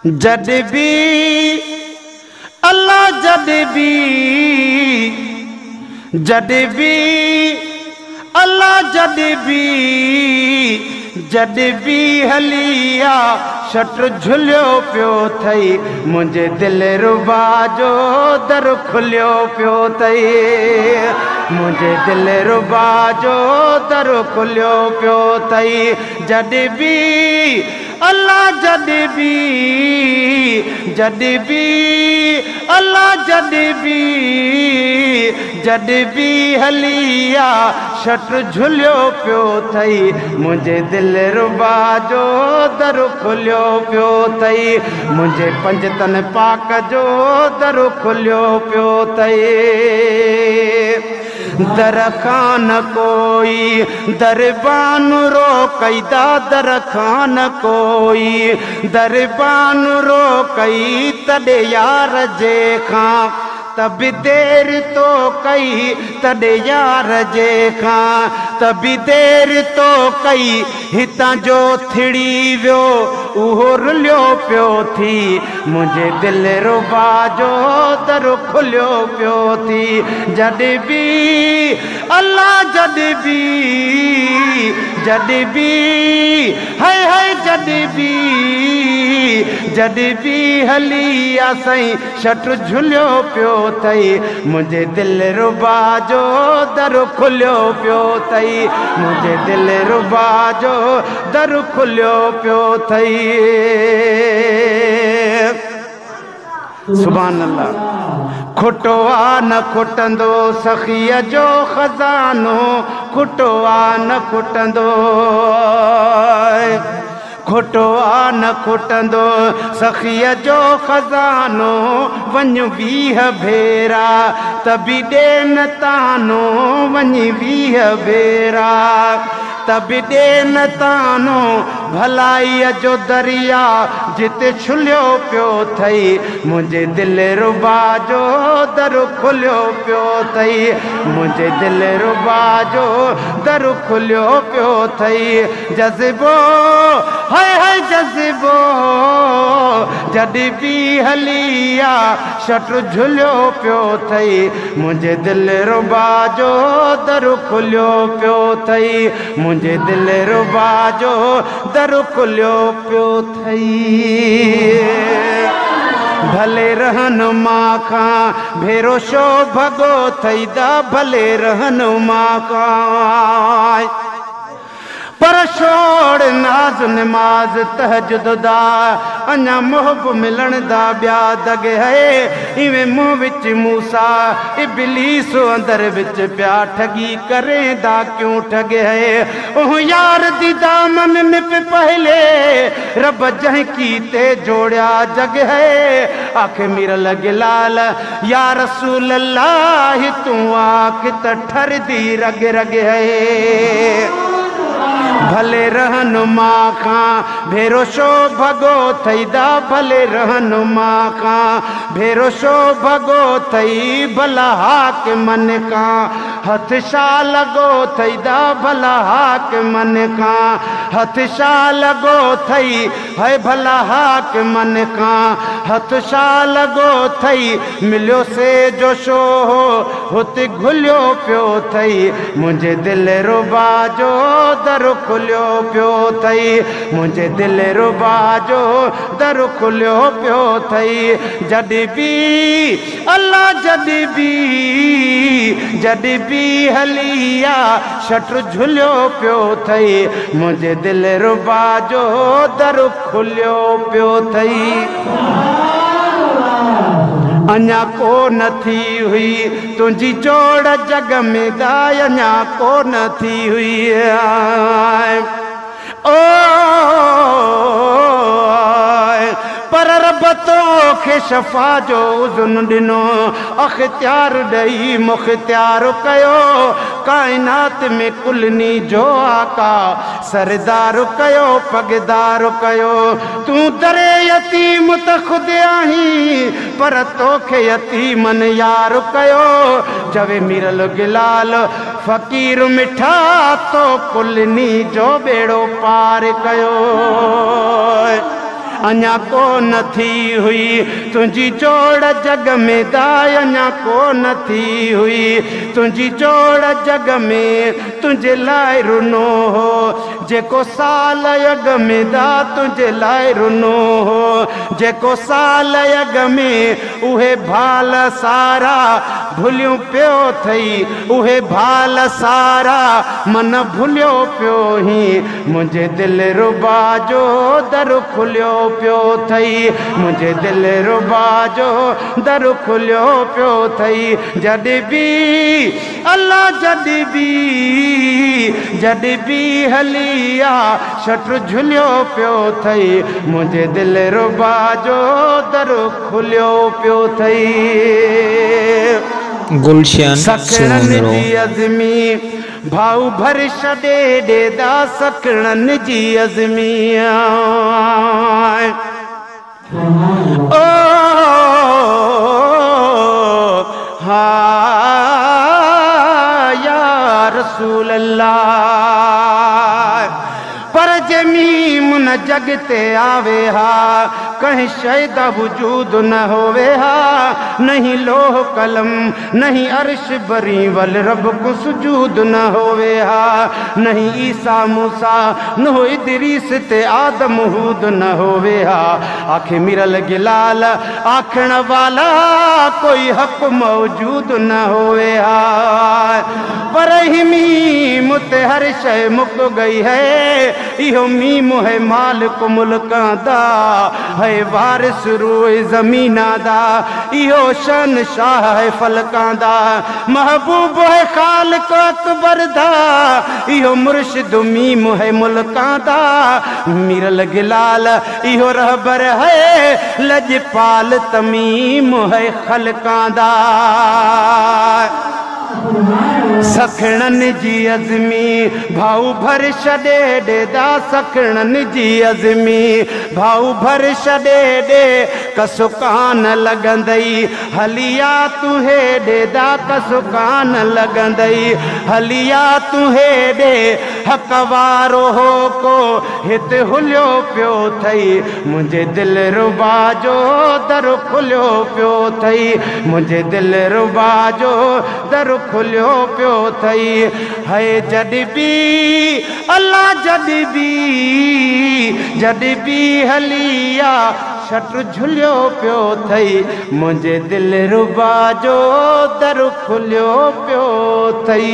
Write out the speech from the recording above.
जद भी अल्लाह जद भी अल्लाह जद भी हलिया शटर झुलियो पियो थई मुझे दिल रुबा जो दर खुलियो पियो थई मुझे दिल रुबा जो दर खुलियो पियो थई जद भी अल्लाह जद भी अल्लाह जद भी हलिया शटर झुलियो पियो थई मुझे दिल रुबा जो दर खुलियो पियो थई मुझे पंजतन पाक जो दर खुलियो पियो थई दर खान कोई दरबान रो कैदा दर खान कोई दरबान रो कई तड़े यार जे खां तब देर तो कई तड़े यार जे खां तब देर तो कई हितां जो थिड़ी वियो उहो रुलियो पियो थी मुझे दिल रुबा जो दर खुलियो पियो थी जद भी अल्लाह जद भी हाय हाय जद भी हलिया सई शटर झुलियो पियो थई मुझे दिल रुबा जो दर खुलियो पियो थई मुझे दिल रुबा जो दर खुलियो पियो थई सुभान अल्लाह खुटवा न खुटंदो सखिया जो खजानो खुटवा न खुटंदो खुटवा न खुटंदो सखिया जो खजानो वञ 20 भेरा तभी देन तानो वञ 20 भेरा तभी देन तानो भलाई जो दरिया जिते छुलियो पियो थई मुझे दिल रुबा जो दर खुलियो पियो थई मुझे दिल रुबा जो दर खुलियो पियो थई जज़्बो हाय हाय जज़्बो जद भी हलिया शटर झुलियो पियो थई मुझे दिल रुबा जो दर खुलियो पियो थई मुझे दिल रुबा जो दर खुलियो पियो थई भले रहन मां खां भेरो शो भगो थई दा भले रहन मां खां पर छोड़ नाज नमाज तहजुद दा अञा मोहब मिलन दा ब्या दगे है इवें मुंह विच मूसा इबलीस अंदर विच प्या ठगी करे दा क्यों ठगे है ओह यार दी दामन में पे पहले रब जह कीते जोड़िया जग है आखे मेरा लगे लाल या रसूल अल्लाह तू आख त ठर दी रग रग है भले रहन मां खां भेरो शो भगो थई दा भले रहन मां खां भेरो शो भगो थई भला हाक मन खां हथ शा लगो थई दा भला हाक मन खां हथ शा लगो थई है भला हाक मन खां हथ शा लगो थई मिलियो से जो शो हुते घुलियो पियो थई मुझे दिल रुबा जो दर खुलियो पियो थई मुझे दिल रुबा जो दर खुलियो पियो थई जद भी अल्लाह जद भी हलिया शटर झुलियो पियो थई मुझे दिल रुबा जो दर खुलियो पियो थई अञा को न थी हुई तुझी जोड़ जग में दाय अञा को न थी हुई ओ पर रब तो खे शफ़ा जो उज़न ॾिनो अख़्तियार ॾेई मुख़्तियार कयो काइनात में कुलनी जो आका सरदार कयो पगदार कयो तू दरे यतीम त खुद आही पर तोखे यतीमन यार कयो जवे मिरल गिलाल फ़कीर मिठा तो कुलनी जो बेड़ो पार कयो अञा को न थी हुई तुझी जोड़ जग में दाय अञा को न थी हुई तुझी जोड़ जग में तुझे लाइ रुनो हो जेको साल अग में दा तुझे लाइ रुनो हो जेको साल अग में उहे भाल सारा भुलियो पियो थई उहे भाल सारा मन भुलियो पियो ही मुझे दिल रुबा जो दर खुलियो पियो थई मुझे दिल रुबा जो दर खुलियो पियो थई जॾहिं बि अल्लाह जॾहिं बि हलिया शटर झुलियो पियो थई मुझे दिल रुबा जो दर खुलियो पियो थई गुलशन सकड़न जी अज़मी भाऊ भर छॾे ॾेदा सकड़न जी अज़मी ओ हा या रसूल अल्लाह पर जमी मुन जग ते आवे हा कहीं शैद वजूद न होवे हा नहीं लोह कलम नहीं अर्श बरी वल रब को सुजूद न होवे हा नहीं ईसा मूसा नो इदरीस ते आदम हूद न होवे हा आखे मिरल गिलाल आखण वाला कोई हक मौजूद न होवे हा पर मीम ते हर शय मुक गई है इहो मीम है मालिक मुल्कां दा है वारिस रूए ज़मीना दा इहो शन शाह है फलकां दा महबूब है खालिक अकबर दा इहो मुर्शिद मीम है मुल्कां दा मिरल गिलाल इहो रहबर है लजपाल तमीम है खलकां दा सखणन जी अज़मी भाऊ भर छॾे ॾेदा सखणन जी अज़मी भाऊ भर छॾे ॾे कसुकान लॻंदई हलिया तुहे ॾेदा कसुकान लॻंदई हलिया तुहे ॾे हक़ वारो हो को हिते हुलियो पियो थई मुंहिंजे दिल रुबा जो दर खुलियो पियो थई मुंहिंजे दिल रुबा जो दर खुलियो पियो थई है जॾहिं बि अल्लाह जॾहिं बि हलिया शटर झुलियो पियो थई मुंहिंजे दिल रुबा जो दर खुलियो पियो थई